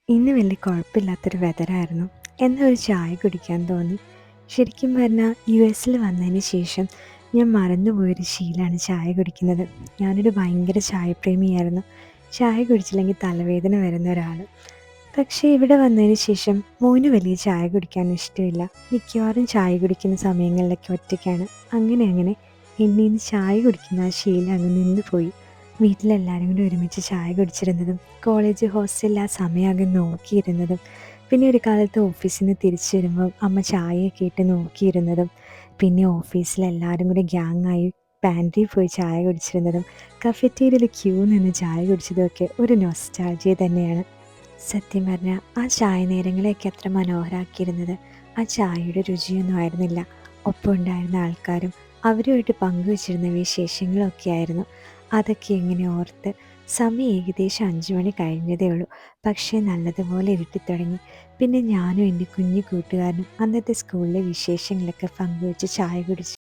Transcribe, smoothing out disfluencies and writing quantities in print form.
ഇന്ന് വലിയ കുഴപ്പമില്ലാത്തൊരു വെതറായിരുന്നു. എന്നാ ഒരു ചായ കുടിക്കാൻ തോന്നി. ശരിക്കും പറഞ്ഞാൽ യുഎസിൽ വന്നതിന് ശേഷം ഞാൻ മറന്നുപോയൊരു ശീലമാണ് ചായ കുടിക്കുന്നത്. ഞാനൊരു ഭയങ്കര ചായപ്രേമിയായിരുന്നു. ചായ കുടിച്ചില്ലെങ്കിൽ തലവേദന വരുന്ന ഒരാൾ. പക്ഷേ ഇവിടെ വന്നതിന് ശേഷം മോന് വലിയ ചായ കുടിക്കാൻ ഇഷ്ടമില്ല. മിക്കവാറും ചായ കുടിക്കുന്ന സമയങ്ങളിലൊക്കെ ഒറ്റയ്ക്കാണ്. അങ്ങനെ അങ്ങനെ എന്നീന്ന് ചായ കുടിക്കുന്ന ആ ശീലം അങ്ങ് നിന്ന് പോയി. വീട്ടിലെല്ലാവരും കൂടി ഒരുമിച്ച് ചായ കുടിച്ചിരുന്നതും കോളേജ് ഹോസ്റ്റലിൽ ആ സമയം നോക്കിയിരുന്നതും പിന്നെ ഒരു കാലത്ത് ഓഫീസിൽ നിന്ന് തിരിച്ചു വരുമ്പോൾ അമ്മ ചായയൊക്കെ ഇട്ട് നോക്കിയിരുന്നതും പിന്നെ ഓഫീസിലെല്ലാവരും കൂടി ഗ്യാങ്ങായി പാൻട്രിയിൽ പോയി ചായ കുടിച്ചിരുന്നതും കഫറ്റീരിയയിൽ ക്യൂ നിന്ന് ചായ കുടിച്ചതുമൊക്കെ ഒരു നൊസ്റ്റാൾജിയ തന്നെയാണ്. സത്യം പറഞ്ഞാൽ ആ ചായ നേരങ്ങളെയൊക്കെ അത്ര മനോഹരമാക്കിയിരുന്നത് ആ ചായയുടെ രുചിയൊന്നും ആയിരുന്നില്ല, ഒപ്പം ഉണ്ടായിരുന്ന ആൾക്കാരും അവരുമായിട്ട് പങ്കുവച്ചിരുന്ന വിശേഷങ്ങളൊക്കെ ആയിരുന്നു. അതൊക്കെ ഇങ്ങനെ ഓർത്ത് സമയം ഏകദേശം 5 മണി കഴിഞ്ഞതേ ഉള്ളൂ. പക്ഷേ നല്ലതുപോലെ ഇരുട്ടിത്തുടങ്ങി. പിന്നെ ഞാനും എൻ്റെ കുഞ്ഞു കൂട്ടുകാരനും അന്നത്തെ സ്കൂളിലെ വിശേഷങ്ങളൊക്കെ പങ്കുവച്ച് ചായ കുടിച്ചു.